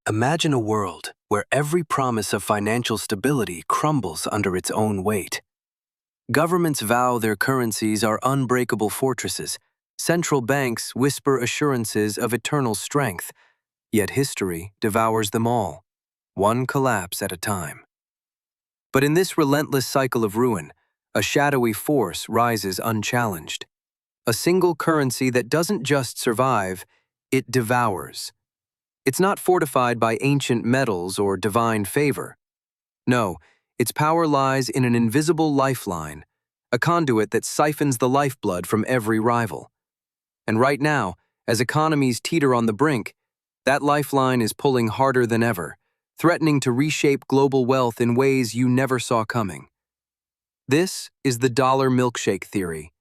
Imagine a world where every promise of financial stability crumbles under its own weight. Governments vow their currencies are unbreakable fortresses. Central banks whisper assurances of eternal strength, yet history devours them all, one collapse at a time. But in this relentless cycle of ruin, a shadowy force rises unchallenged. A single currency that doesn't just survive, it devours. It's not fortified by ancient metals or divine favor. No, its power lies in an invisible lifeline, a conduit that siphons the lifeblood from every rival. And right now, as economies teeter on the brink, that lifeline is pulling harder than ever, threatening to reshape global wealth in ways you never saw coming. This is the dollar milkshake theory,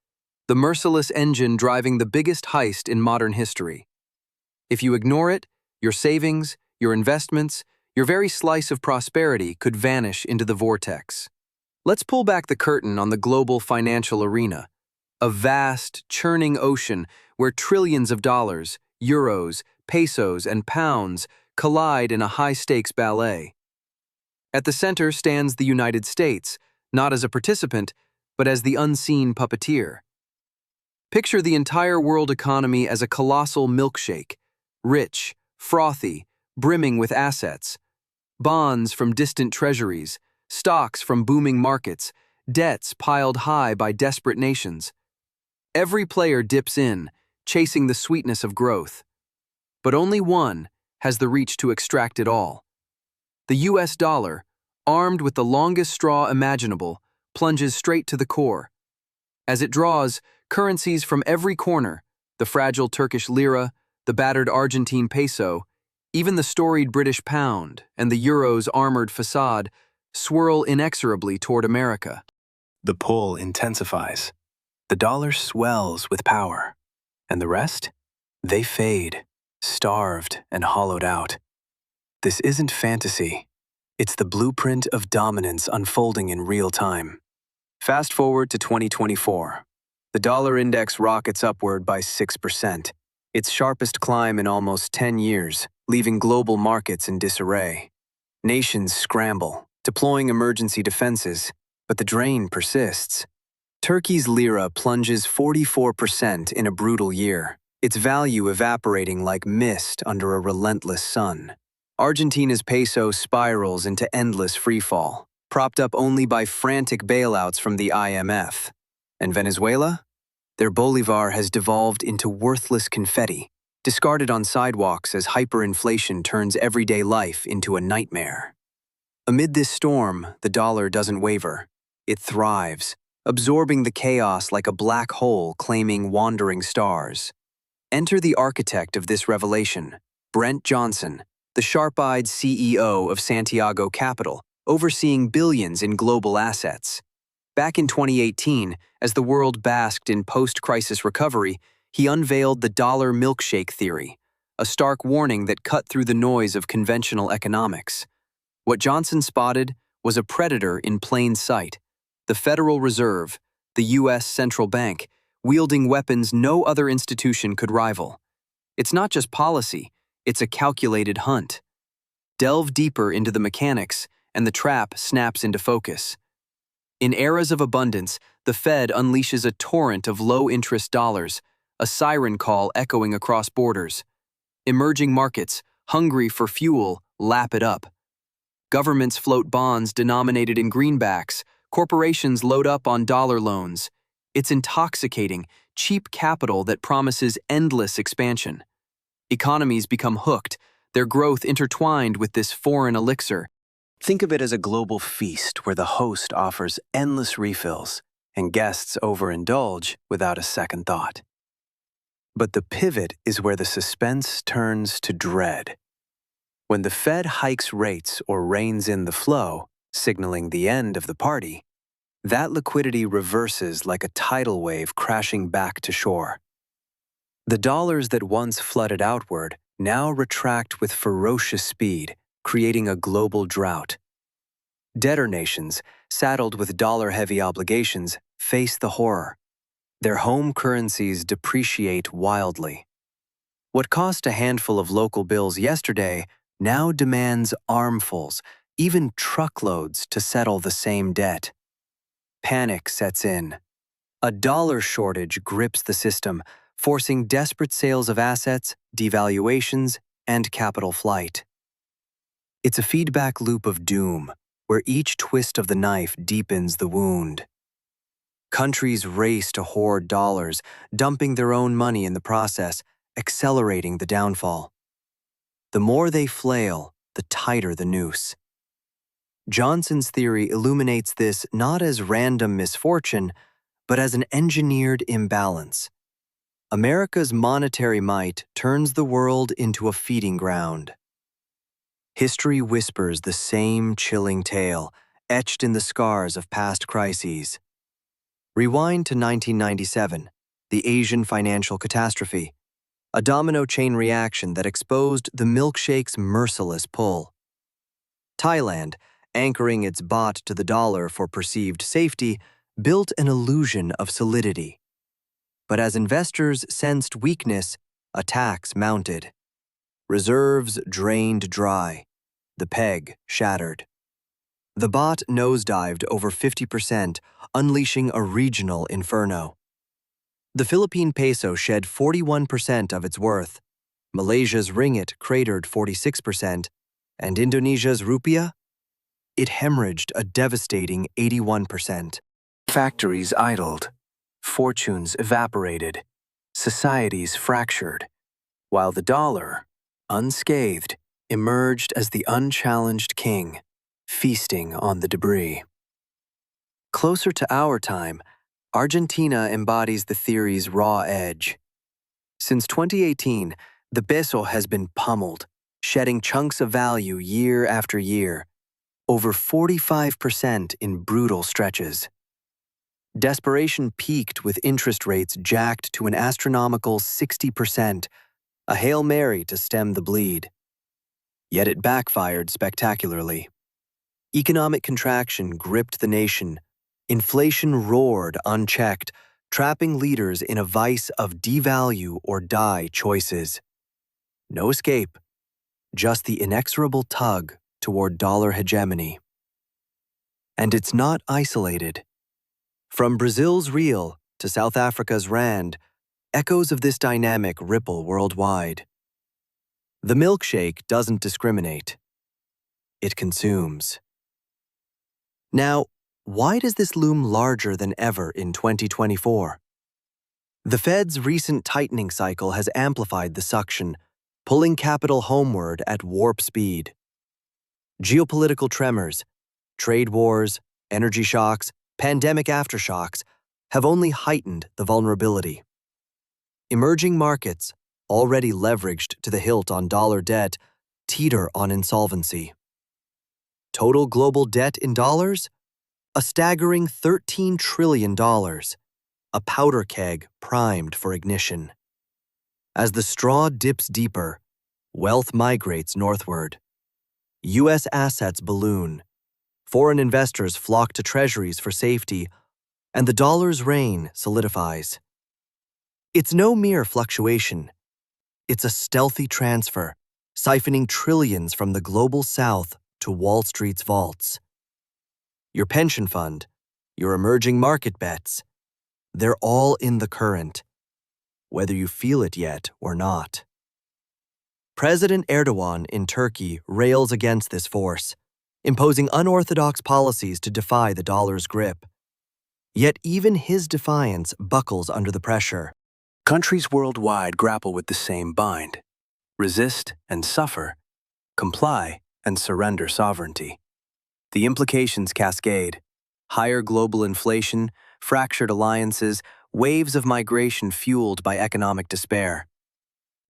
the merciless engine driving the biggest heist in modern history. If you ignore it, your savings, your investments, your very slice of prosperity could vanish into the vortex. Let's pull back the curtain on the global financial arena, a vast, churning ocean where trillions of dollars, euros, pesos, and pounds collide in a high-stakes ballet. At the center stands the United States, not as a participant, but as the unseen puppeteer. Picture the entire world economy as a colossal milkshake, rich, frothy, brimming with assets, bonds from distant treasuries, stocks from booming markets, debts piled high by desperate nations. Every player dips in, chasing the sweetness of growth. But only one has the reach to extract it all. The US dollar, armed with the longest straw imaginable, plunges straight to the core. As it draws, currencies from every corner, the fragile Turkish lira, the battered Argentine peso, even the storied British pound and the euro's armored facade swirl inexorably toward America. The pull intensifies. The dollar swells with power. And the rest? They fade, starved and hollowed out. This isn't fantasy. It's the blueprint of dominance unfolding in real time. Fast forward to 2024. The dollar index rockets upward by 6%. Its sharpest climb in almost 10 years, leaving global markets in disarray. Nations scramble, deploying emergency defenses, but the drain persists. Turkey's lira plunges 44% in a brutal year, its value evaporating like mist under a relentless sun. Argentina's peso spirals into endless freefall, propped up only by frantic bailouts from the IMF. And Venezuela? Their bolivar has devolved into worthless confetti, discarded on sidewalks as hyperinflation turns everyday life into a nightmare. Amid this storm, the dollar doesn't waver. It thrives, absorbing the chaos like a black hole claiming wandering stars. Enter the architect of this revelation, Brent Johnson, the sharp-eyed CEO of Santiago Capital, overseeing billions in global assets. Back in 2018, as the world basked in post-crisis recovery, he unveiled the dollar milkshake theory, a stark warning that cut through the noise of conventional economics. What Johnson spotted was a predator in plain sight, the Federal Reserve, the U.S. central bank, wielding weapons no other institution could rival. It's not just policy, it's a calculated hunt. Delve deeper into the mechanics, and the trap snaps into focus. In eras of abundance, the Fed unleashes a torrent of low-interest dollars, a siren call echoing across borders. Emerging markets, hungry for fuel, lap it up. Governments float bonds denominated in greenbacks, corporations load up on dollar loans. It's intoxicating, cheap capital that promises endless expansion. Economies become hooked, their growth intertwined with this foreign elixir. Think of it as a global feast where the host offers endless refills and guests overindulge without a second thought. But the pivot is where the suspense turns to dread. When the Fed hikes rates or reins in the flow, signaling the end of the party, that liquidity reverses like a tidal wave crashing back to shore. The dollars that once flooded outward now retract with ferocious speed, creating a global drought. Debtor nations, saddled with dollar-heavy obligations, face the horror. Their home currencies depreciate wildly. What cost a handful of local bills yesterday now demands armfuls, even truckloads to settle the same debt. Panic sets in. A dollar shortage grips the system, forcing desperate sales of assets, devaluations, and capital flight. It's a feedback loop of doom, where each twist of the knife deepens the wound. Countries race to hoard dollars, dumping their own money in the process, accelerating the downfall. The more they flail, the tighter the noose. Johnson's theory illuminates this not as random misfortune, but as an engineered imbalance. America's monetary might turns the world into a feeding ground. History whispers the same chilling tale, etched in the scars of past crises. Rewind to 1997, the Asian financial catastrophe, a domino chain reaction that exposed the milkshake's merciless pull. Thailand, anchoring its baht to the dollar for perceived safety, built an illusion of solidity. But as investors sensed weakness, attacks mounted. Reserves drained dry. The peg shattered. The baht nosedived over 50%, unleashing a regional inferno. The Philippine peso shed 41% of its worth. Malaysia's ringgit cratered 46%, and Indonesia's rupiah? It hemorrhaged a devastating 81%. Factories idled, fortunes evaporated, societies fractured, while the dollar, unscathed, emerged as the unchallenged king, feasting on the debris. Closer to our time, Argentina embodies the theory's raw edge. Since 2018, the peso has been pummeled, shedding chunks of value year after year, over 45% in brutal stretches. Desperation peaked with interest rates jacked to an astronomical 60%, a Hail Mary to stem the bleed. Yet it backfired spectacularly. Economic contraction gripped the nation. Inflation roared unchecked, trapping leaders in a vice of devalue or die choices. No escape, just the inexorable tug toward dollar hegemony. And it's not isolated. From Brazil's real to South Africa's rand, echoes of this dynamic ripple worldwide. The milkshake doesn't discriminate. It consumes. Now, why does this loom larger than ever in 2024? The Fed's recent tightening cycle has amplified the suction, pulling capital homeward at warp speed. Geopolitical tremors, trade wars, energy shocks, pandemic aftershocks have only heightened the vulnerability. Emerging markets, already leveraged to the hilt on dollar debt, teeter on insolvency. Total global debt in dollars? A staggering $13 trillion, a powder keg primed for ignition. As the straw dips deeper, wealth migrates northward. U.S. assets balloon. Foreign investors flock to treasuries for safety, and the dollar's reign solidifies. It's no mere fluctuation. It's a stealthy transfer, siphoning trillions from the global south to Wall Street's vaults. Your pension fund, your emerging market bets, they're all in the current, whether you feel it yet or not. President Erdogan in Turkey rails against this force, imposing unorthodox policies to defy the dollar's grip. Yet even his defiance buckles under the pressure. Countries worldwide grapple with the same bind. Resist and suffer, comply and surrender sovereignty. The implications cascade. Higher global inflation, fractured alliances, waves of migration fueled by economic despair.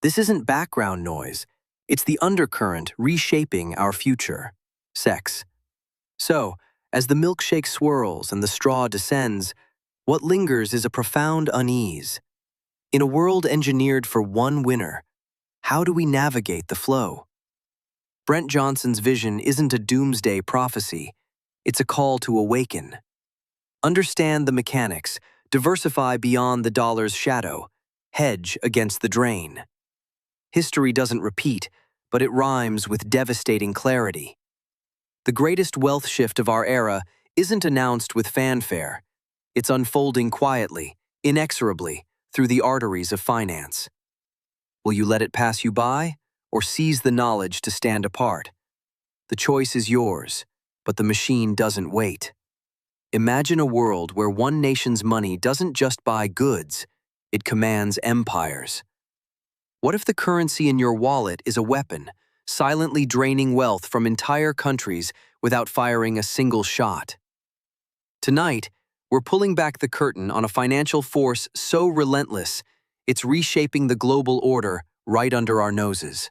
This isn't background noise. It's the undercurrent reshaping our future. Sex. So, as the milkshake swirls and the straw descends, what lingers is a profound unease. In a world engineered for one winner, how do we navigate the flow? Brent Johnson's vision isn't a doomsday prophecy. It's a call to awaken. Understand the mechanics, diversify beyond the dollar's shadow, hedge against the drain. History doesn't repeat, but it rhymes with devastating clarity. The greatest wealth shift of our era isn't announced with fanfare. It's unfolding quietly, inexorably, through the arteries of finance. Will you let it pass you by, or seize the knowledge to stand apart? The choice is yours, but the machine doesn't wait. Imagine a world where one nation's money doesn't just buy goods, it commands empires. What if the currency in your wallet is a weapon, silently draining wealth from entire countries without firing a single shot? Tonight, we're pulling back the curtain on a financial force so relentless, it's reshaping the global order right under our noses.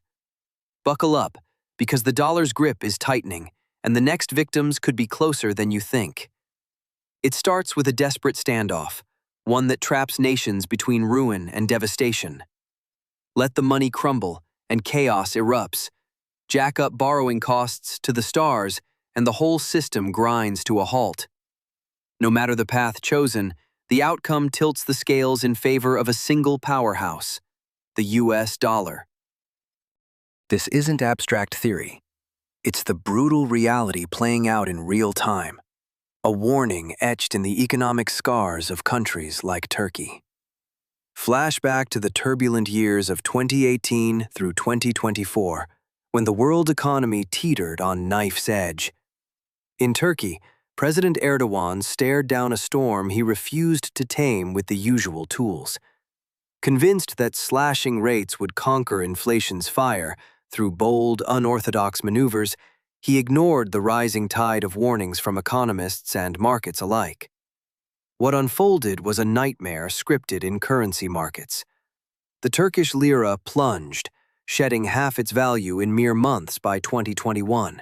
Buckle up, because the dollar's grip is tightening, and the next victims could be closer than you think. It starts with a desperate standoff, one that traps nations between ruin and devastation. Let the money crumble, and chaos erupts. Jack up borrowing costs to the stars, and the whole system grinds to a halt. No matter the path chosen, the outcome tilts the scales in favor of a single powerhouse, the US dollar. This isn't abstract theory. It's the brutal reality playing out in real time, a warning etched in the economic scars of countries like Turkey. Flashback to the turbulent years of 2018 through 2024, when the world economy teetered on knife's edge. In Turkey, President Erdogan stared down a storm he refused to tame with the usual tools. Convinced that slashing rates would conquer inflation's fire through bold, unorthodox maneuvers, he ignored the rising tide of warnings from economists and markets alike. What unfolded was a nightmare scripted in currency markets. The Turkish lira plunged, shedding half its value in mere months by 2021.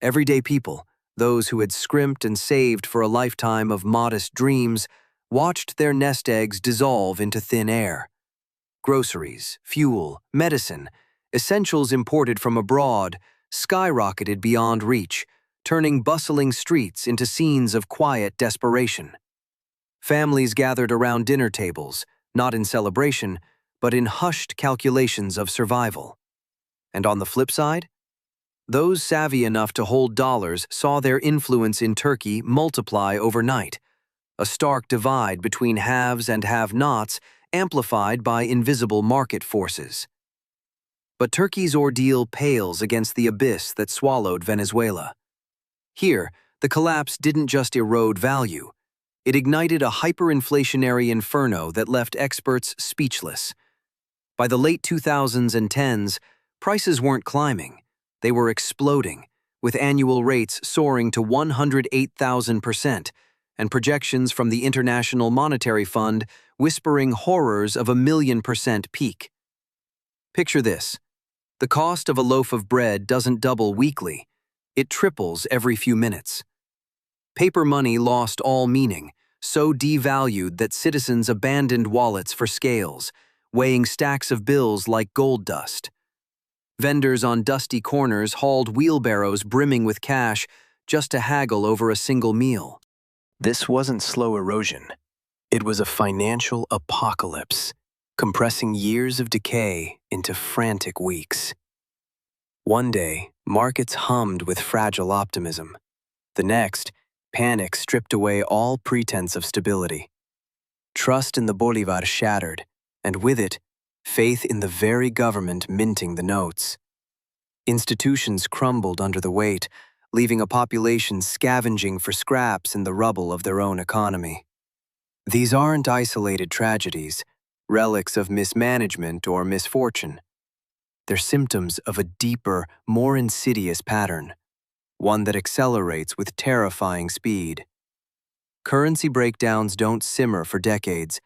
Everyday people, those who had scrimped and saved for a lifetime of modest dreams, watched their nest eggs dissolve into thin air. Groceries, fuel, medicine, essentials imported from abroad, skyrocketed beyond reach, turning bustling streets into scenes of quiet desperation. Families gathered around dinner tables, not in celebration, but in hushed calculations of survival. And on the flip side, those savvy enough to hold dollars saw their influence in Turkey multiply overnight, a stark divide between haves and have-nots amplified by invisible market forces. But Turkey's ordeal pales against the abyss that swallowed Venezuela. Here, the collapse didn't just erode value. It ignited a hyperinflationary inferno that left experts speechless. By the late 2010s, prices weren't climbing. They were exploding, with annual rates soaring to 108,000%, and projections from the International Monetary Fund whispering horrors of a 1,000,000% peak. Picture this. The cost of a loaf of bread doesn't double weekly. It triples every few minutes. Paper money lost all meaning, so devalued that citizens abandoned wallets for scales, weighing stacks of bills like gold dust. Vendors on dusty corners hauled wheelbarrows brimming with cash just to haggle over a single meal. This wasn't slow erosion. It was a financial apocalypse, compressing years of decay into frantic weeks. One day, markets hummed with fragile optimism. The next, panic stripped away all pretense of stability. Trust in the bolivar shattered, and with it, faith in the very government minting the notes. Institutions crumbled under the weight, leaving a population scavenging for scraps in the rubble of their own economy. These aren't isolated tragedies, relics of mismanagement or misfortune. They're symptoms of a deeper, more insidious pattern, one that accelerates with terrifying speed. Currency breakdowns don't simmer for decades.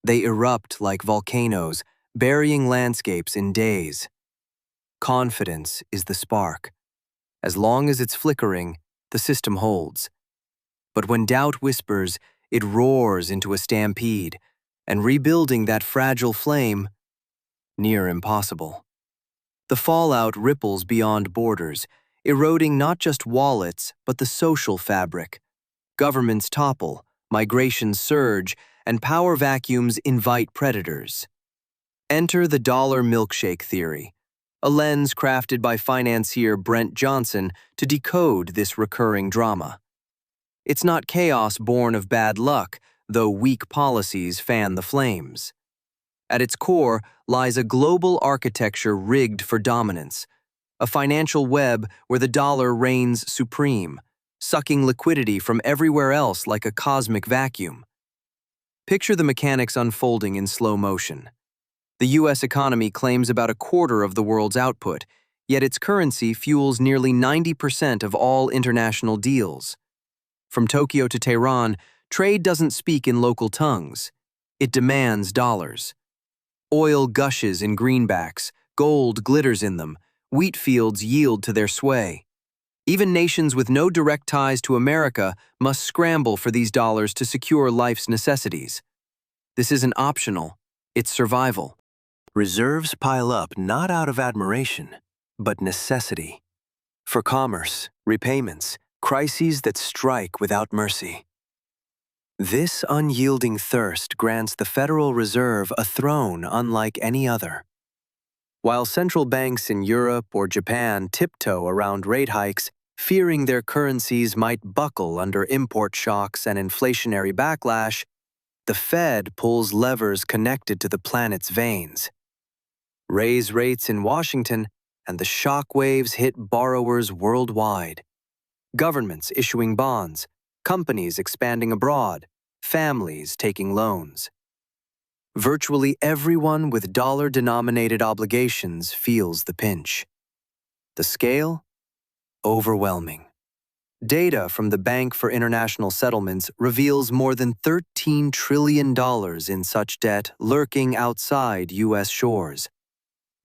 They erupt like volcanoes, burying landscapes in days. Confidence is the spark. As long as it's flickering, the system holds. But when doubt whispers, it roars into a stampede, and rebuilding that fragile flame, near impossible. The fallout ripples beyond borders, eroding not just wallets, but the social fabric. Governments topple, migrations surge, and power vacuums invite predators. Enter the dollar milkshake theory, a lens crafted by financier Brent Johnson to decode this recurring drama. It's not chaos born of bad luck, though weak policies fan the flames. At its core lies a global architecture rigged for dominance, a financial web where the dollar reigns supreme, sucking liquidity from everywhere else like a cosmic vacuum. Picture the mechanics unfolding in slow motion. The U.S. economy claims about a quarter of the world's output, yet its currency fuels nearly 90% of all international deals. From Tokyo to Tehran, trade doesn't speak in local tongues. It demands dollars. Oil gushes in greenbacks, gold glitters in them, wheat fields yield to their sway. Even nations with no direct ties to America must scramble for these dollars to secure life's necessities. This isn't optional, it's survival. Reserves pile up not out of admiration, but necessity. For commerce, repayments, crises that strike without mercy. This unyielding thirst grants the Federal Reserve a throne unlike any other. While central banks in Europe or Japan tiptoe around rate hikes, fearing their currencies might buckle under import shocks and inflationary backlash, the Fed pulls levers connected to the planet's veins. Raise rates in Washington, and the shock waves hit borrowers worldwide. Governments issuing bonds, companies expanding abroad, families taking loans. Virtually everyone with dollar-denominated obligations feels the pinch. The scale? Overwhelming. Data from the Bank for International Settlements reveals more than $13 trillion in such debt lurking outside U.S. shores.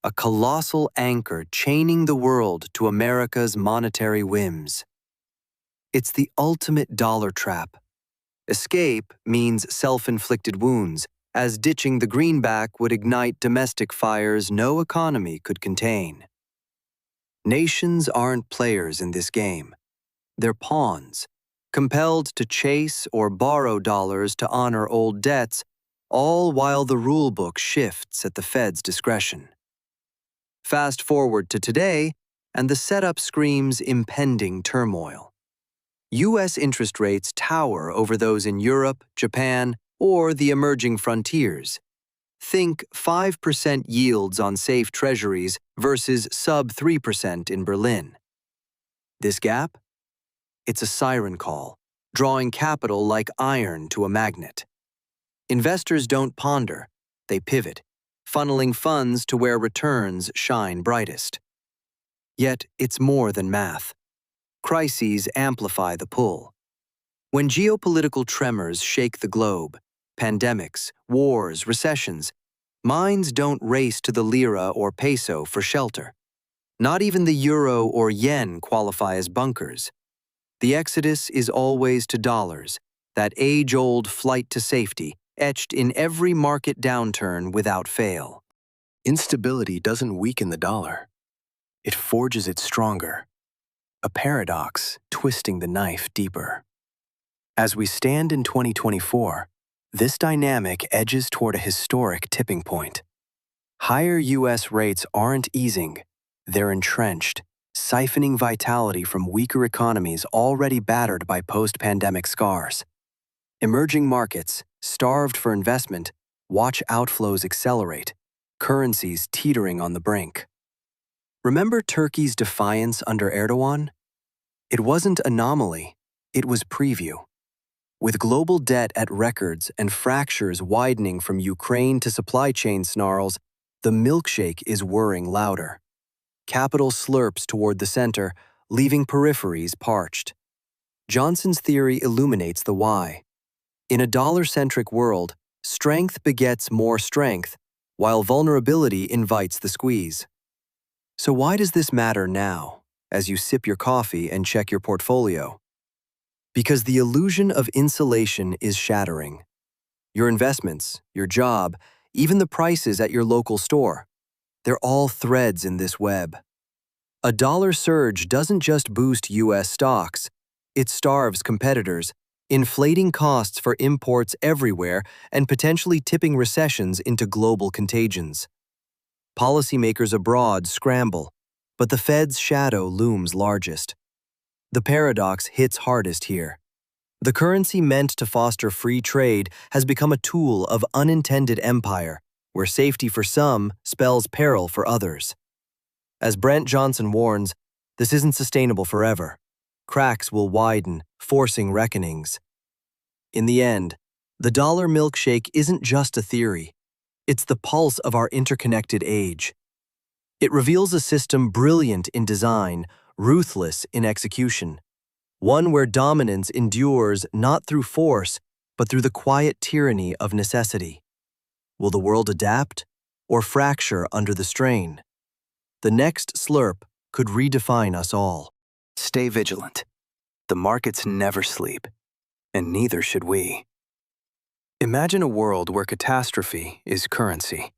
A colossal anchor chaining the world to America's monetary whims. It's the ultimate dollar trap. Escape means self-inflicted wounds, as ditching the greenback would ignite domestic fires no economy could contain. Nations aren't players in this game. They're pawns, compelled to chase or borrow dollars to honor old debts, all while the rulebook shifts at the Fed's discretion. Fast forward to today, and the setup screams impending turmoil. U.S. interest rates tower over those in Europe, Japan, or the emerging frontiers. Think 5% yields on safe treasuries versus sub-3% in Berlin. This gap? It's a siren call, drawing capital like iron to a magnet. Investors don't ponder, they pivot, funneling funds to where returns shine brightest. Yet it's more than math. Crises amplify the pull. When geopolitical tremors shake the globe, pandemics, wars, recessions, minds don't race to the lira or peso for shelter. Not even the euro or yen qualify as bunkers. The exodus is always to dollars, that age-old flight to safety, etched in every market downturn without fail. Instability doesn't weaken the dollar. It forges it stronger. A paradox twisting the knife deeper. As we stand in 2024, this dynamic edges toward a historic tipping point. Higher U.S. rates aren't easing, they're entrenched, siphoning vitality from weaker economies already battered by post-pandemic scars. Emerging markets, starved for investment, watch outflows accelerate, currencies teetering on the brink. Remember Turkey's defiance under Erdogan? It wasn't anomaly, it was preview. With global debt at records and fractures widening from Ukraine to supply chain snarls, the milkshake is whirring louder. Capital slurps toward the center, leaving peripheries parched. Johnson's theory illuminates the why. In a dollar-centric world, strength begets more strength, while vulnerability invites the squeeze. So why does this matter now, as you sip your coffee and check your portfolio? Because the illusion of insulation is shattering. Your investments, your job, even the prices at your local store, they're all threads in this web. A dollar surge doesn't just boost U.S. stocks, it starves competitors, inflating costs for imports everywhere and potentially tipping recessions into global contagions. Policymakers abroad scramble, but the Fed's shadow looms largest. The paradox hits hardest here. The currency meant to foster free trade has become a tool of unintended empire, where safety for some spells peril for others. As Brent Johnson warns, this isn't sustainable forever. Cracks will widen, forcing reckonings. In the end, the dollar milkshake isn't just a theory. It's the pulse of our interconnected age. It reveals a system brilliant in design, ruthless in execution. One where dominance endures not through force, but through the quiet tyranny of necessity. Will the world adapt or fracture under the strain? The next slurp could redefine us all. Stay vigilant. The markets never sleep, and neither should we. Imagine a world where catastrophe is currency.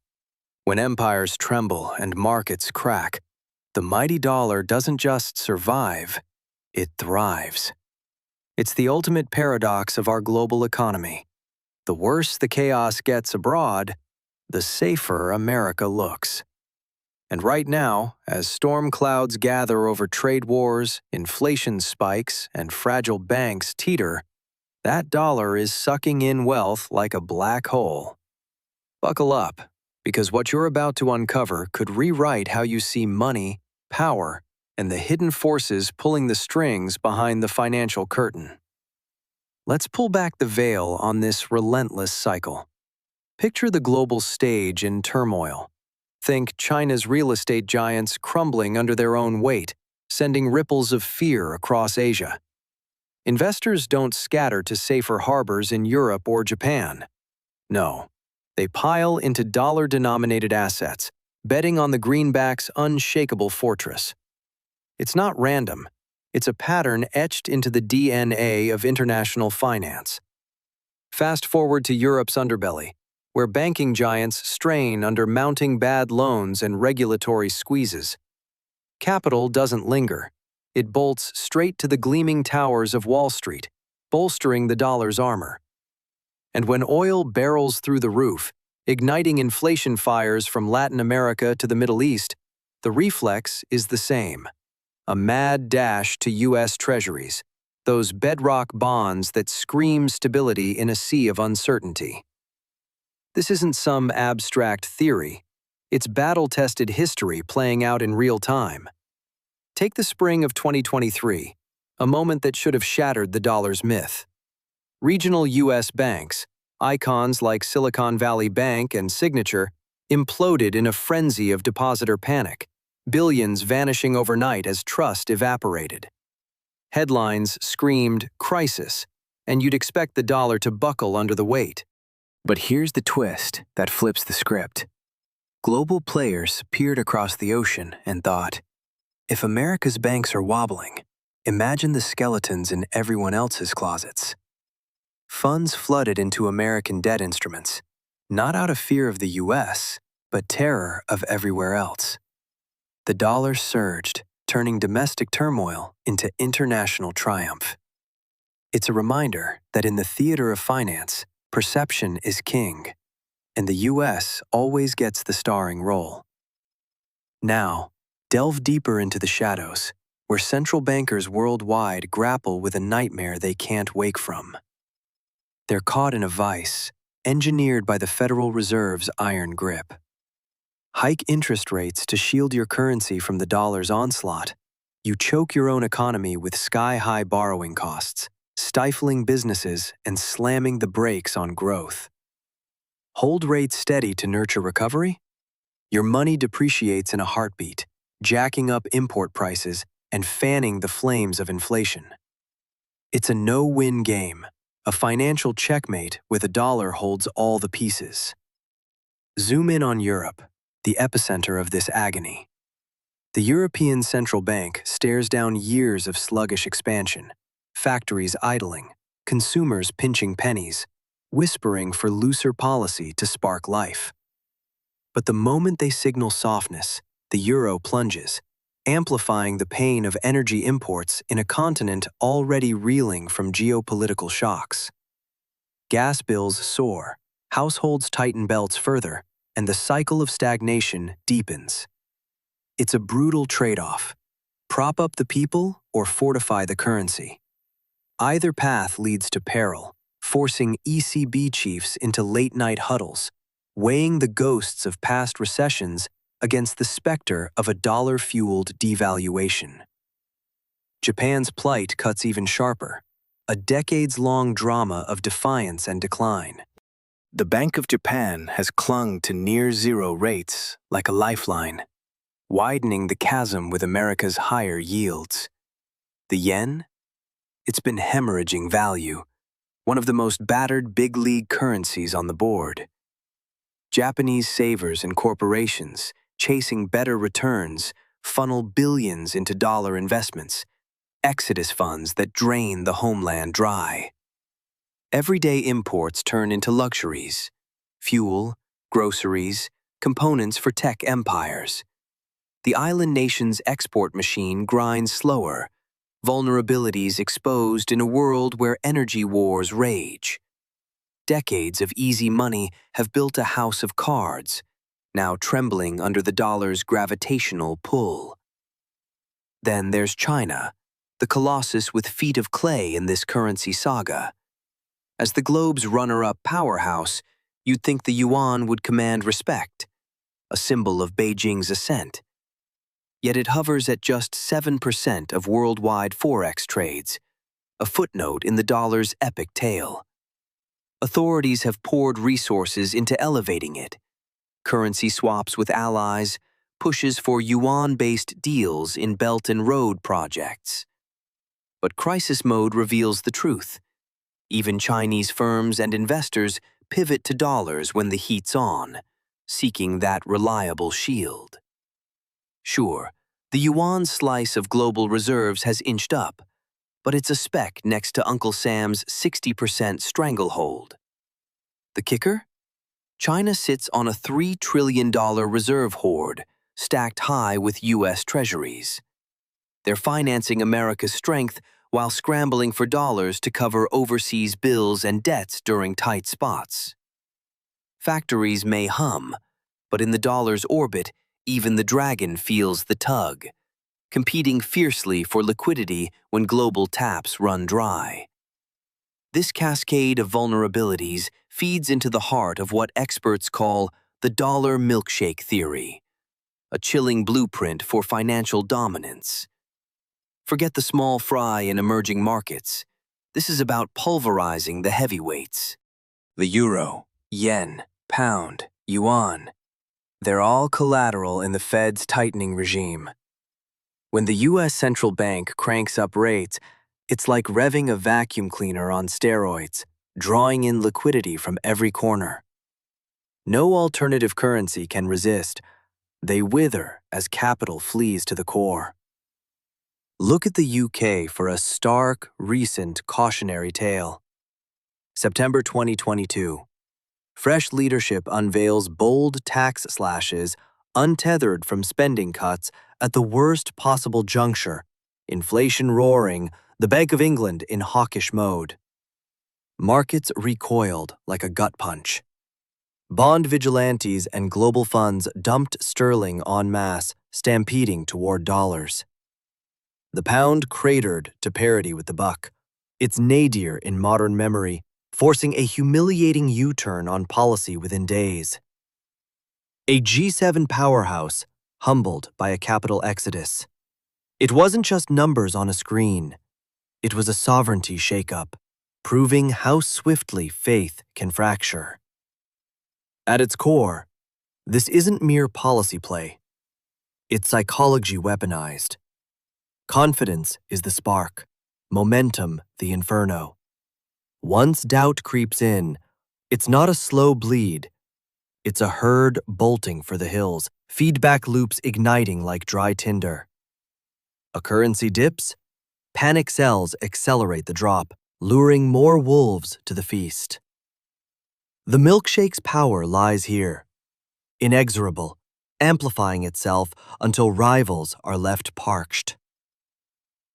When empires tremble and markets crack, the mighty dollar doesn't just survive, it thrives. It's the ultimate paradox of our global economy. The worse the chaos gets abroad, the safer America looks. And right now, as storm clouds gather over trade wars, inflation spikes, and fragile banks teeter, that dollar is sucking in wealth like a black hole. Buckle up, because what you're about to uncover could rewrite how you see money, power, and the hidden forces pulling the strings behind the financial curtain. Let's pull back the veil on this relentless cycle. Picture the global stage in turmoil. Think China's real estate giants crumbling under their own weight, sending ripples of fear across Asia. Investors don't scatter to safer harbors in Europe or Japan. No, they pile into dollar-denominated assets, betting on the greenback's unshakable fortress. It's not random. It's a pattern etched into the DNA of international finance. Fast forward to Europe's underbelly, where banking giants strain under mounting bad loans and regulatory squeezes. Capital doesn't linger. It bolts straight to the gleaming towers of Wall Street, bolstering the dollar's armor. And when oil barrels through the roof, igniting inflation fires from Latin America to the Middle East, the reflex is the same. A mad dash to U.S. Treasuries, those bedrock bonds that scream stability in a sea of uncertainty. This isn't some abstract theory. It's battle-tested history playing out in real time. Take the spring of 2023, a moment that should have shattered the dollar's myth. Regional U.S. banks, icons like Silicon Valley Bank and Signature, imploded in a frenzy of depositor panic, billions vanishing overnight as trust evaporated. Headlines screamed crisis, and you'd expect the dollar to buckle under the weight. But here's the twist that flips the script. Global players peered across the ocean and thought, if America's banks are wobbling, imagine the skeletons in everyone else's closets. Funds flooded into American debt instruments, not out of fear of the U.S., but terror of everywhere else. The dollar surged, turning domestic turmoil into international triumph. It's a reminder that in the theater of finance, perception is king, and the U.S. always gets the starring role. Now, delve deeper into the shadows, where central bankers worldwide grapple with a nightmare they can't wake from. They're caught in a vice, engineered by the Federal Reserve's iron grip. Hike interest rates to shield your currency from the dollar's onslaught. You choke your own economy with sky-high borrowing costs, stifling businesses and slamming the brakes on growth. Hold rates steady to nurture recovery? Your money depreciates in a heartbeat, jacking up import prices and fanning the flames of inflation. It's a no-win game. A financial checkmate with a dollar holds all the pieces. Zoom in on Europe, the epicenter of this agony. The European Central Bank stares down years of sluggish expansion, factories idling, consumers pinching pennies, whispering for looser policy to spark life. But the moment they signal softness, the euro plunges, amplifying the pain of energy imports in a continent already reeling from geopolitical shocks. Gas bills soar, households tighten belts further, and the cycle of stagnation deepens. It's a brutal trade-off. Prop up the people or fortify the currency. Either path leads to peril, forcing ECB chiefs into late-night huddles, weighing the ghosts of past recessions against the specter of a dollar-fueled devaluation. Japan's plight cuts even sharper, a decades-long drama of defiance and decline. The Bank of Japan has clung to near-zero rates like a lifeline, widening the chasm with America's higher yields. The yen? It's been hemorrhaging value, one of the most battered big league currencies on the board. Japanese savers and corporations, chasing better returns, funnel billions into dollar investments, exodus funds that drain the homeland dry. Everyday imports turn into luxuries: fuel, groceries, components for tech empires. The island nation's export machine grinds slower, vulnerabilities exposed in a world where energy wars rage. Decades of easy money have built a house of cards, now trembling under the dollar's gravitational pull. Then there's China, the colossus with feet of clay in this currency saga. As the globe's runner-up powerhouse, you'd think the yuan would command respect, a symbol of Beijing's ascent. Yet it hovers at just 7% of worldwide forex trades, a footnote in the dollar's epic tale. Authorities have poured resources into elevating it: currency swaps with allies, pushes for yuan-based deals in Belt and Road projects. But crisis mode reveals the truth. Even Chinese firms and investors pivot to dollars when the heat's on, seeking that reliable shield. Sure, the yuan slice of global reserves has inched up, but it's a speck next to Uncle Sam's 60% stranglehold. The kicker? China sits on a $3 trillion reserve hoard, stacked high with U.S. treasuries. They're financing America's strength while scrambling for dollars to cover overseas bills and debts during tight spots. Factories may hum, but in the dollar's orbit, even the dragon feels the tug, competing fiercely for liquidity when global taps run dry. This cascade of vulnerabilities feeds into the heart of what experts call the dollar milkshake theory, a chilling blueprint for financial dominance. Forget the small fry in emerging markets. This is about pulverizing the heavyweights. The euro, yen, pound, yuan. They're all collateral in the Fed's tightening regime. When the U.S. central bank cranks up rates, it's like revving a vacuum cleaner on steroids, drawing in liquidity from every corner. No alternative currency can resist. They wither as capital flees to the core. Look at the UK for a stark, recent cautionary tale. September 2022. Fresh leadership unveils bold tax slashes untethered from spending cuts at the worst possible juncture. Inflation roaring, the Bank of England in hawkish mode. Markets recoiled like a gut punch. Bond vigilantes and global funds dumped sterling en masse, stampeding toward dollars. The pound cratered to parity with the buck, its nadir in modern memory, forcing a humiliating U-turn on policy within days. A G7 powerhouse, humbled by a capital exodus. It wasn't just numbers on a screen. It was a sovereignty shakeup, proving how swiftly faith can fracture. At its core, this isn't mere policy play. It's psychology weaponized. Confidence is the spark, momentum the inferno. Once doubt creeps in, it's not a slow bleed. It's a herd bolting for the hills, feedback loops igniting like dry tinder. A currency dips, panic sells accelerate the drop, luring more wolves to the feast. The milkshake's power lies here, inexorable, amplifying itself until rivals are left parched.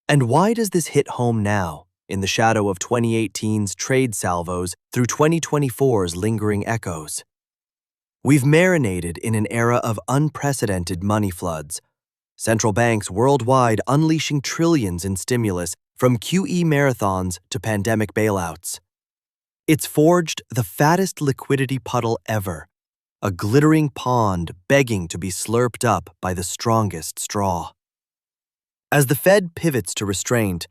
And why does this hit home now, in the shadow of 2018's trade salvos through 2024's lingering echoes? We've marinated in an era of unprecedented money floods. Central banks worldwide unleashing trillions in stimulus from QE marathons to pandemic bailouts. It's forged the fattest liquidity puddle ever, a glittering pond begging to be slurped up by the strongest straw. As the Fed pivots to restraint,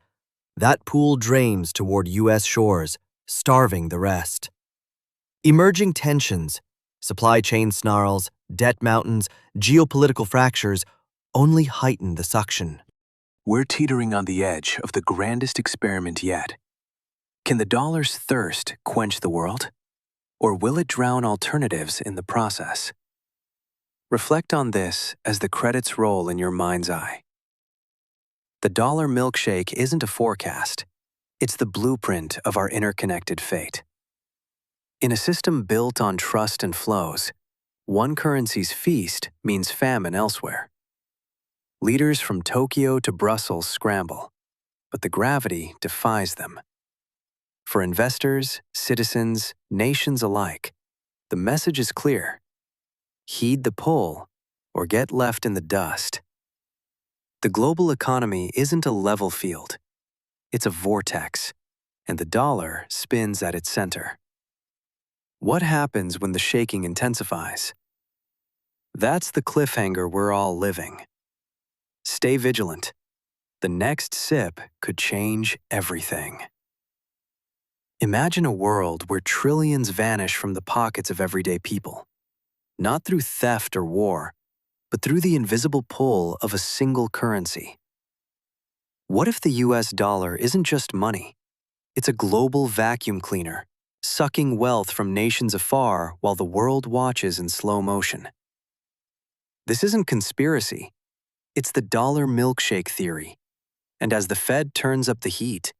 that pool drains toward U.S. shores, starving the rest. Emerging tensions, supply chain snarls, debt mountains, geopolitical fractures only heighten the suction. We're teetering on the edge of the grandest experiment yet. Can the dollar's thirst quench the world? Or will it drown alternatives in the process? Reflect on this as the credits roll in your mind's eye. The dollar milkshake isn't a forecast. It's the blueprint of our interconnected fate. In a system built on trust and flows, one currency's feast means famine elsewhere. Leaders from Tokyo to Brussels scramble, but the gravity defies them. For investors, citizens, nations alike, the message is clear. Heed the pull or get left in the dust. The global economy isn't a level field. It's a vortex, and the dollar spins at its center. What happens when the shaking intensifies? That's the cliffhanger we're all living. Stay vigilant. The next sip could change everything. Imagine a world where trillions vanish from the pockets of everyday people, not through theft or war, but through the invisible pull of a single currency. What if the US dollar isn't just money? It's a global vacuum cleaner, sucking wealth from nations afar while the world watches in slow motion. This isn't conspiracy. It's the dollar milkshake theory. And as the Fed turns up the heat,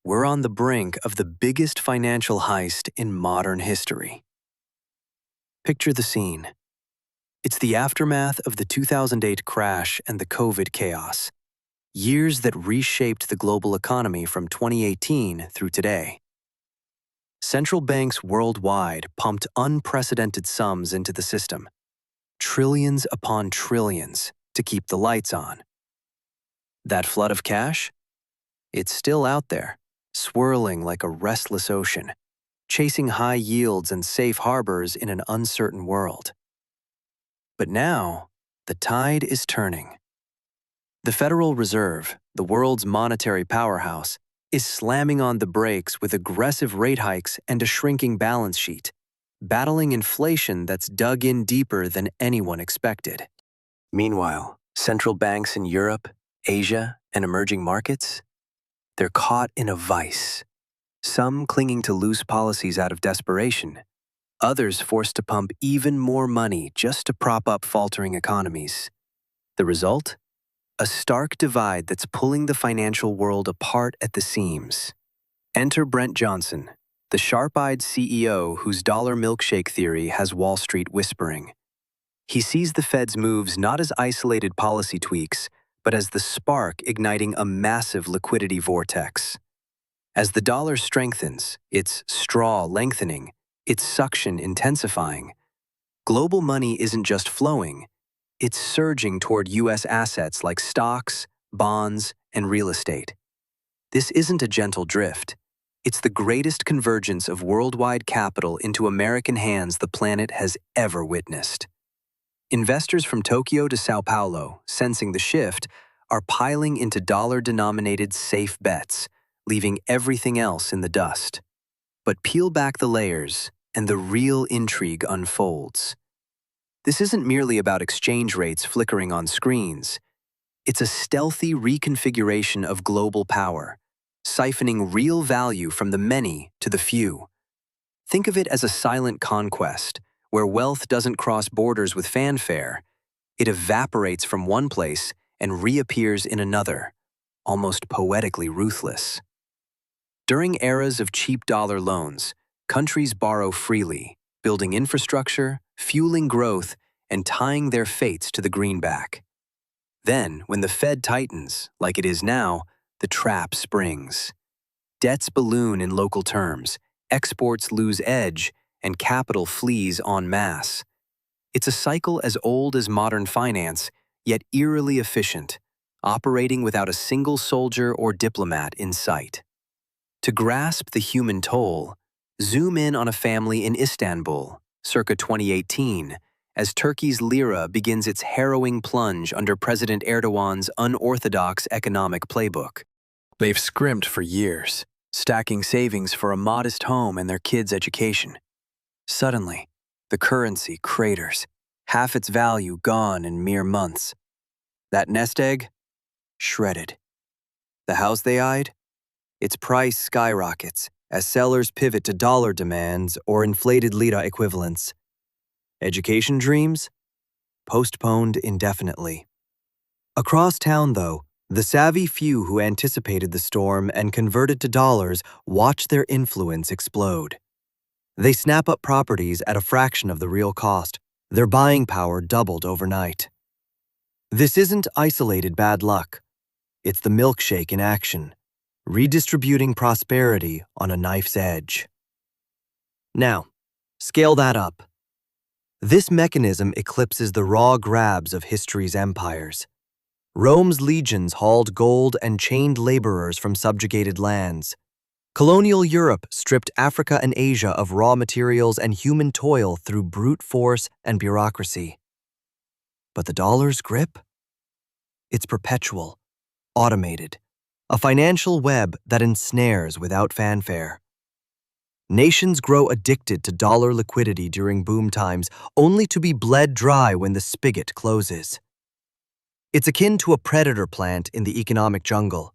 we're on the brink of the biggest financial heist in modern history. Picture the scene. It's the aftermath of the 2008 crash and the COVID chaos, years that reshaped the global economy from 2018 through today. Central banks worldwide pumped unprecedented sums into the system, trillions upon trillions, to keep the lights on. That flood of cash? It's still out there, swirling like a restless ocean, chasing high yields and safe harbors in an uncertain world. But now, the tide is turning. The Federal Reserve, the world's monetary powerhouse, is slamming on the brakes with aggressive rate hikes and a shrinking balance sheet, battling inflation that's dug in deeper than anyone expected. Meanwhile, central banks in Europe, Asia, and emerging markets, they're caught in a vice. Some clinging to loose policies out of desperation, others forced to pump even more money just to prop up faltering economies. The result? A stark divide that's pulling the financial world apart at the seams. Enter Brent Johnson, the sharp-eyed CEO whose dollar milkshake theory has Wall Street whispering. He sees the Fed's moves not as isolated policy tweaks, but as the spark igniting a massive liquidity vortex. As the dollar strengthens, its straw lengthening, its suction intensifying, global money isn't just flowing, it's surging toward U.S. assets like stocks, bonds, and real estate. This isn't a gentle drift. It's the greatest convergence of worldwide capital into American hands the planet has ever witnessed. Investors from Tokyo to Sao Paulo, sensing the shift, are piling into dollar-denominated safe bets, leaving everything else in the dust. But peel back the layers, and the real intrigue unfolds. This isn't merely about exchange rates flickering on screens. It's a stealthy reconfiguration of global power, siphoning real value from the many to the few. Think of it as a silent conquest, where wealth doesn't cross borders with fanfare. It evaporates from one place and reappears in another, almost poetically ruthless. During eras of cheap dollar loans, countries borrow freely, building infrastructure, fueling growth, and tying their fates to the greenback. Then, when the Fed tightens, like it is now, the trap springs. Debts balloon in local terms, exports lose edge, and capital flees en masse. It's a cycle as old as modern finance, yet eerily efficient, operating without a single soldier or diplomat in sight. To grasp the human toll, zoom in on a family in Istanbul, circa 2018, as Turkey's lira begins its harrowing plunge under President Erdogan's unorthodox economic playbook. They've scrimped for years, stacking savings for a modest home and their kids' education. Suddenly, the currency craters, half its value gone in mere months. That nest egg? Shredded. The house they eyed? Its price skyrockets as sellers pivot to dollar demands or inflated lira equivalents. Education dreams? Postponed indefinitely. Across town, though, the savvy few who anticipated the storm and converted to dollars watch their influence explode. They snap up properties at a fraction of the real cost. Their buying power doubled overnight. This isn't isolated bad luck. It's the milkshake in action, redistributing prosperity on a knife's edge. Now, scale that up. This mechanism eclipses the raw grabs of history's empires. Rome's legions hauled gold and chained laborers from subjugated lands. Colonial Europe stripped Africa and Asia of raw materials and human toil through brute force and bureaucracy. But the dollar's grip? It's perpetual, automated, a financial web that ensnares without fanfare. Nations grow addicted to dollar liquidity during boom times, only to be bled dry when the spigot closes. It's akin to a predator plant in the economic jungle.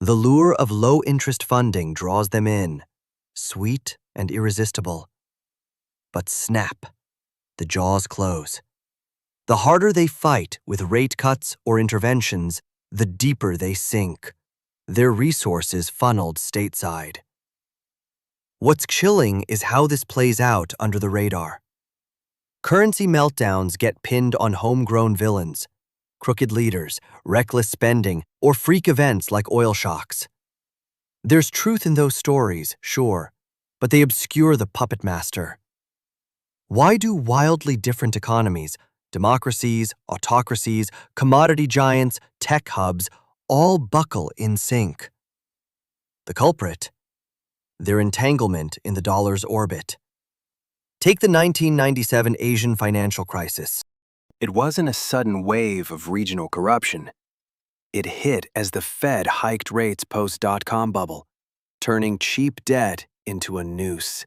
The lure of low-interest funding draws them in, sweet and irresistible. But snap, the jaws close. The harder they fight with rate cuts or interventions, the deeper they sink, their resources funneled stateside. What's chilling is how this plays out under the radar. Currency meltdowns get pinned on homegrown villains, crooked leaders, reckless spending, or freak events like oil shocks. There's truth in those stories, sure, but they obscure the puppet master. Why do wildly different economies, democracies, autocracies, commodity giants, tech hubs, all buckle in sync? The culprit? Their entanglement in the dollar's orbit. Take the 1997 Asian financial crisis. It wasn't a sudden wave of regional corruption. It hit as the Fed hiked rates post-dot-com bubble, turning cheap debt into a noose.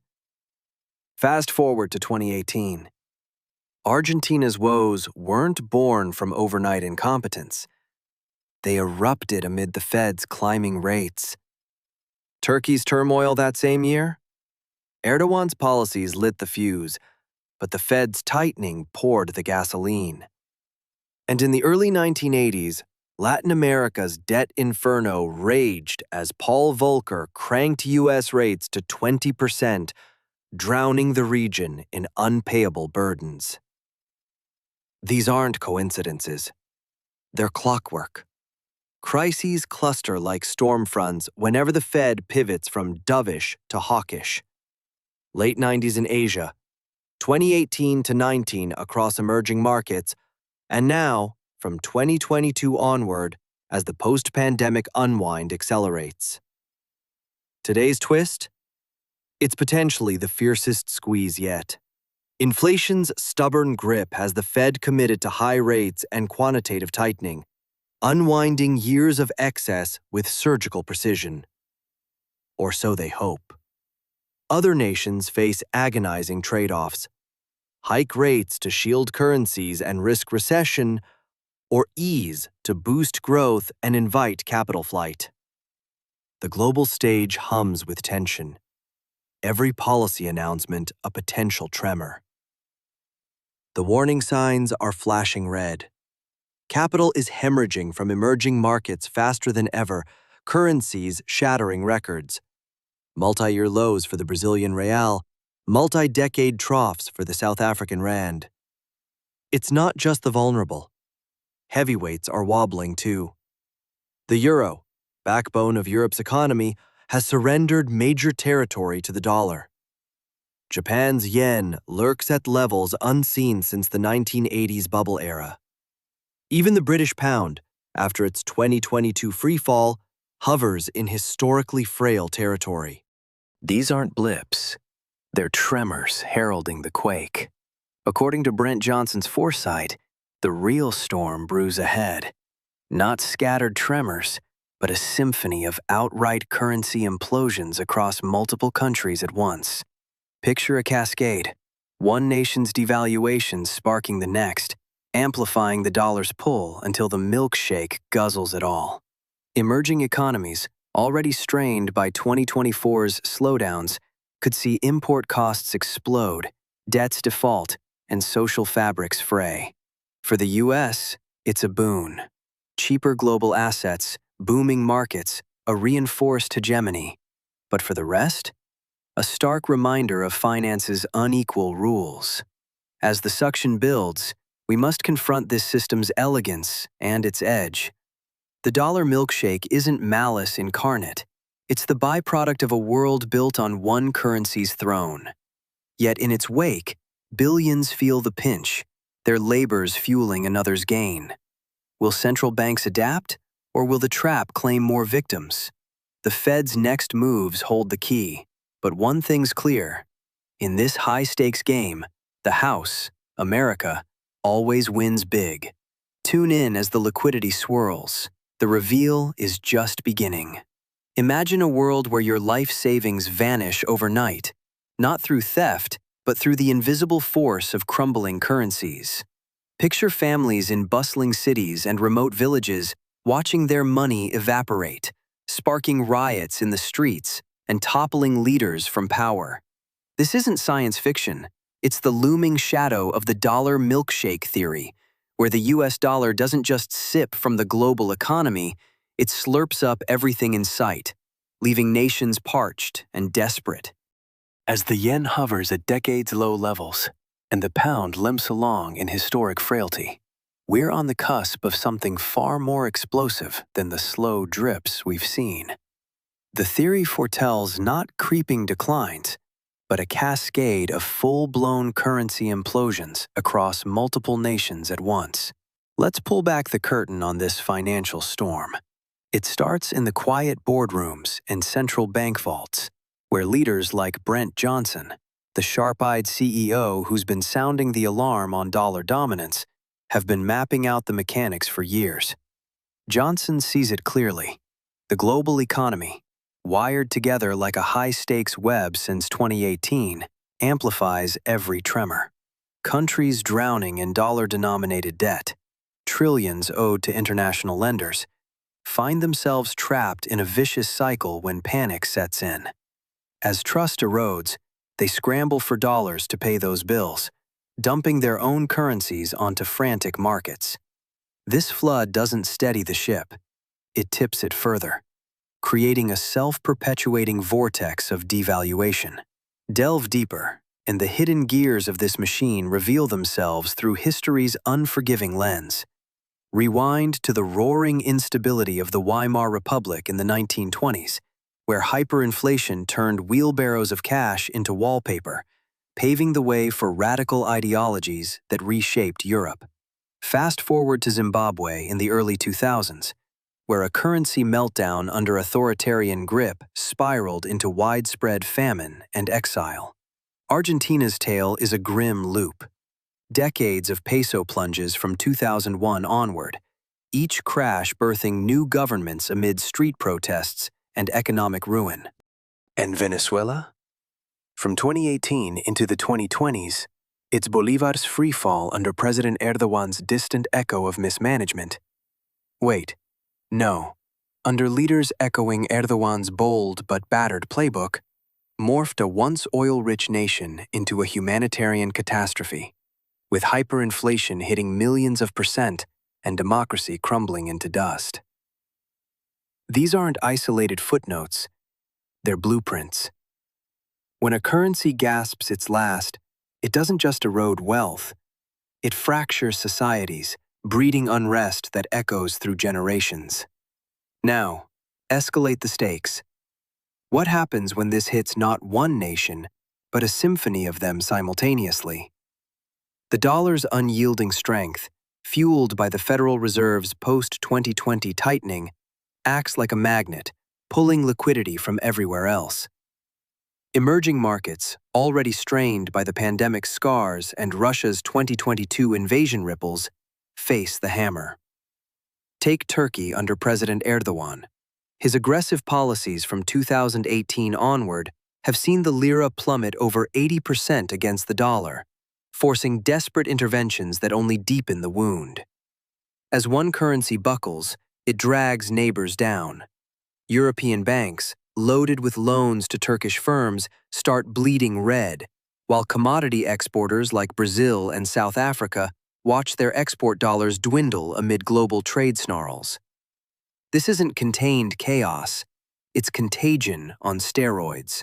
Fast forward to 2018. Argentina's woes weren't born from overnight incompetence. They erupted amid the Fed's climbing rates. Turkey's turmoil that same year? Erdogan's policies lit the fuse, but the Fed's tightening poured the gasoline. And in the early 1980s, Latin America's debt inferno raged as Paul Volcker cranked U.S. rates to 20%, drowning the region in unpayable burdens. These aren't coincidences. They're clockwork. Crises cluster like storm fronts whenever the Fed pivots from dovish to hawkish. Late 90s in Asia, 2018 to 19 across emerging markets, and now, from 2022 onward, as the post-pandemic unwind accelerates. Today's twist? It's potentially the fiercest squeeze yet. Inflation's stubborn grip has the Fed committed to high rates and quantitative tightening, unwinding years of excess with surgical precision. Or so they hope. Other nations face agonizing trade-offs: hike rates to shield currencies and risk recession, or ease to boost growth and invite capital flight. The global stage hums with tension. Every policy announcement a potential tremor. The warning signs are flashing red. Capital is hemorrhaging from emerging markets faster than ever, currencies shattering records. Multi-year lows for the Brazilian real, multi-decade troughs for the South African rand. It's not just the vulnerable. Heavyweights are wobbling too. The euro, backbone of Europe's economy, has surrendered major territory to the dollar. Japan's yen lurks at levels unseen since the 1980s bubble era. Even the British pound, after its 2022 freefall, hovers in historically frail territory. These aren't blips. They're tremors heralding the quake. According to Brent Johnson's foresight, the real storm brews ahead. Not scattered tremors, but a symphony of outright currency implosions across multiple countries at once. Picture a cascade, one nation's devaluation sparking the next, amplifying the dollar's pull until the milkshake guzzles it all. Emerging economies, already strained by 2024's slowdowns, could see import costs explode, debts default, and social fabrics fray. For the U.S., it's a boon. Cheaper global assets, booming markets, a reinforced hegemony. But for the rest, a stark reminder of finance's unequal rules. As the suction builds, we must confront this system's elegance and its edge. The dollar milkshake isn't malice incarnate. It's the byproduct of a world built on one currency's throne. Yet in its wake, billions feel the pinch, their labors fueling another's gain. Will central banks adapt, or will the trap claim more victims? The Fed's next moves hold the key, but one thing's clear. In this high-stakes game, the house, America, always wins big. Tune in as the liquidity swirls. The reveal is just beginning. Imagine a world where your life savings vanish overnight, not through theft, but through the invisible force of crumbling currencies. Picture families in bustling cities and remote villages watching their money evaporate, sparking riots in the streets and toppling leaders from power. This isn't science fiction. It's the looming shadow of the dollar milkshake theory, where the US dollar doesn't just sip from the global economy, it slurps up everything in sight, leaving nations parched and desperate. As the yen hovers at decades-low levels and the pound limps along in historic frailty, we're on the cusp of something far more explosive than the slow drips we've seen. The theory foretells not creeping declines, but a cascade of full-blown currency implosions across multiple nations at once. Let's pull back the curtain on this financial storm. It starts in the quiet boardrooms and central bank vaults, where leaders like Brent Johnson, the sharp-eyed CEO who's been sounding the alarm on dollar dominance, have been mapping out the mechanics for years. Johnson sees it clearly. The global economy, wired together like a high-stakes web since 2018, amplifies every tremor. Countries drowning in dollar-denominated debt, trillions owed to international lenders, find themselves trapped in a vicious cycle when panic sets in. As trust erodes, they scramble for dollars to pay those bills, dumping their own currencies onto frantic markets. This flood doesn't steady the ship, it tips it further, creating a self-perpetuating vortex of devaluation. Delve deeper, and the hidden gears of this machine reveal themselves through history's unforgiving lens. Rewind to the roaring instability of the Weimar Republic in the 1920s, where hyperinflation turned wheelbarrows of cash into wallpaper, paving the way for radical ideologies that reshaped Europe. Fast forward to Zimbabwe in the early 2000s, where a currency meltdown under authoritarian grip spiraled into widespread famine and exile. Argentina's tale is a grim loop. Decades of peso plunges from 2001 onward, each crash birthing new governments amid street protests and economic ruin. And Venezuela? From 2018 into the 2020s, it's Bolivar's freefall under President Erdogan's distant echo of mismanagement. Wait. No, under leaders echoing Erdogan's bold but battered playbook, morphed a once oil-rich nation into a humanitarian catastrophe, with hyperinflation hitting millions of percent and democracy crumbling into dust. These aren't isolated footnotes, they're blueprints. When a currency gasps its last, it doesn't just erode wealth, it fractures societies, breeding unrest that echoes through generations. Now, escalate the stakes. What happens when this hits not one nation, but a symphony of them simultaneously. The dollar's unyielding strength, fueled by the Federal Reserve's post-2020 tightening, acts like a magnet, pulling liquidity from everywhere else. Emerging markets, already strained by the pandemic's scars and Russia's 2022 invasion ripples, face the hammer. Take Turkey under President Erdogan. His aggressive policies from 2018 onward have seen the lira plummet over 80% against the dollar, forcing desperate interventions that only deepen the wound. As one currency buckles, it drags neighbors down. European banks, loaded with loans to Turkish firms, start bleeding red, while commodity exporters like Brazil and South Africa watch their export dollars dwindle amid global trade snarls. This isn't contained chaos, it's contagion on steroids.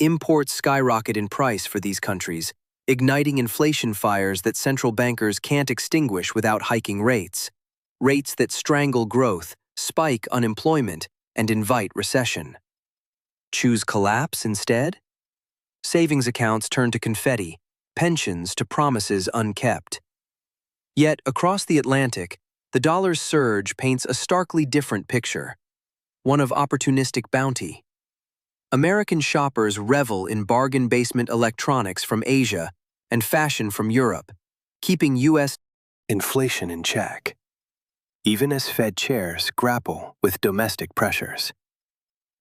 Imports skyrocket in price for these countries, igniting inflation fires that central bankers can't extinguish without hiking rates. Rates that strangle growth, spike unemployment, and invite recession. Choose collapse instead? Savings accounts turn to confetti, pensions to promises unkept. Yet, across the Atlantic, the dollar's surge paints a starkly different picture, one of opportunistic bounty. American shoppers revel in bargain basement electronics from Asia and fashion from Europe, keeping U.S. inflation in check, even as Fed chairs grapple with domestic pressures.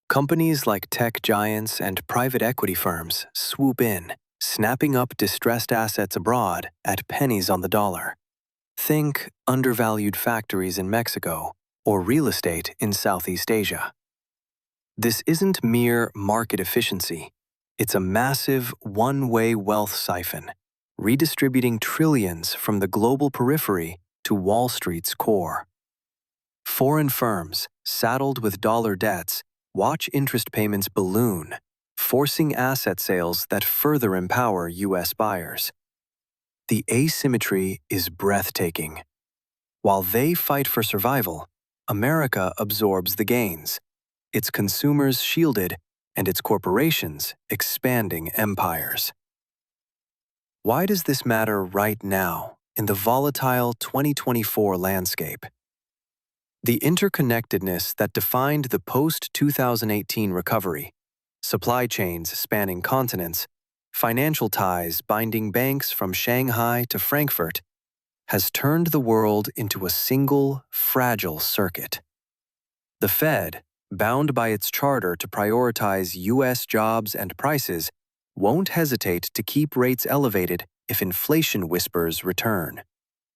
Companies like tech giants and private equity firms swoop in, snapping up distressed assets abroad at pennies on the dollar. Think undervalued factories in Mexico or real estate in Southeast Asia. This isn't mere market efficiency. It's a massive one-way wealth siphon, redistributing trillions from the global periphery to Wall Street's core. Foreign firms, saddled with dollar debts, watch interest payments balloon, forcing asset sales that further empower U.S. buyers. The asymmetry is breathtaking. While they fight for survival, America absorbs the gains, its consumers shielded and its corporations expanding empires. Why does this matter right now in the volatile 2024 landscape? The interconnectedness that defined the post-2018 recovery, supply chains spanning continents, financial ties binding banks from Shanghai to Frankfurt, has turned the world into a single, fragile circuit. The Fed, bound by its charter to prioritize U.S. jobs and prices, won't hesitate to keep rates elevated if inflation whispers return,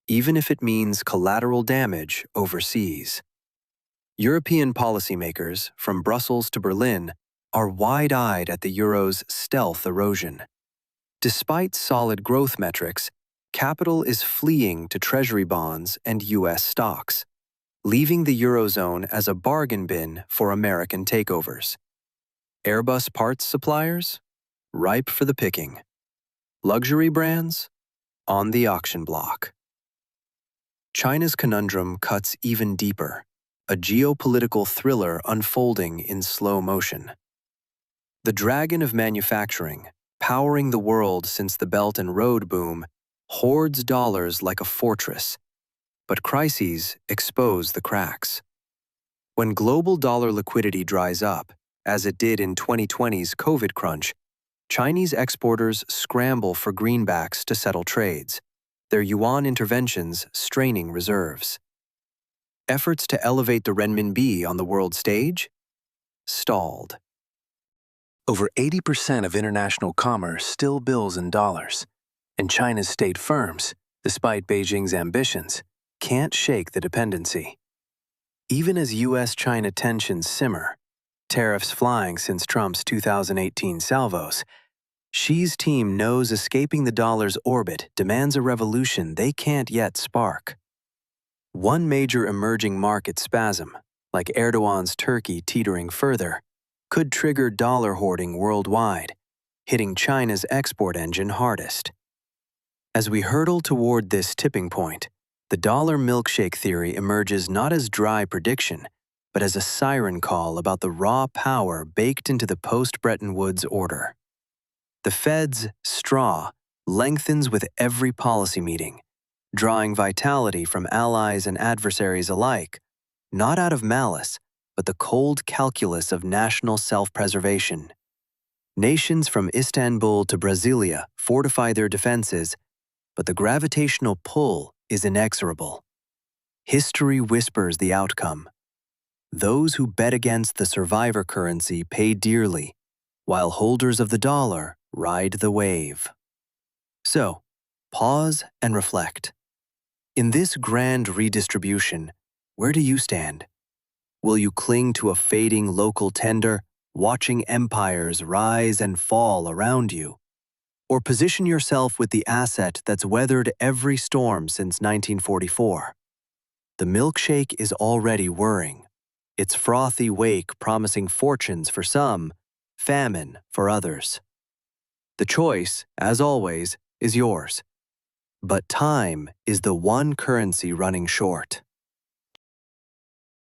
even if it means collateral damage overseas. European policymakers, from Brussels to Berlin, are wide-eyed at the euro's stealth erosion. Despite solid growth metrics, capital is fleeing to treasury bonds and U.S. stocks, leaving the Eurozone as a bargain bin for American takeovers. Airbus parts suppliers? Ripe for the picking. Luxury brands? On the auction block. China's conundrum cuts even deeper, a geopolitical thriller unfolding in slow motion. The dragon of manufacturing, powering the world since the Belt and Road boom, hoards dollars like a fortress, but crises expose the cracks. When global dollar liquidity dries up, as it did in 2020's COVID crunch, Chinese exporters scramble for greenbacks to settle trades, their yuan interventions straining reserves. Efforts to elevate the renminbi on the world stage? Stalled. Over 80% of international commerce still bills in dollars, and China's state firms, despite Beijing's ambitions, can't shake the dependency. Even as U.S.-China tensions simmer, tariffs flying since Trump's 2018 salvos, Xi's team knows escaping the dollar's orbit demands a revolution they can't yet spark. One major emerging market spasm, like Erdogan's Turkey teetering further, could trigger dollar hoarding worldwide, hitting China's export engine hardest. As we hurtle toward this tipping point, the dollar milkshake theory emerges not as dry prediction, but as a siren call about the raw power baked into the post-Bretton Woods order. The Fed's straw lengthens with every policy meeting, drawing vitality from allies and adversaries alike, not out of malice, but the cold calculus of national self-preservation. Nations from Istanbul to Brasilia fortify their defenses, but the gravitational pull is inexorable. History whispers the outcome. Those who bet against the survivor currency pay dearly, while holders of the dollar ride the wave. So, pause and reflect. In this grand redistribution, where do you stand? Will you cling to a fading local tender, watching empires rise and fall around you? Or position yourself with the asset that's weathered every storm since 1944? The milkshake is already whirring, its frothy wake promising fortunes for some, famine for others. The choice, as always, is yours. But time is the one currency running short.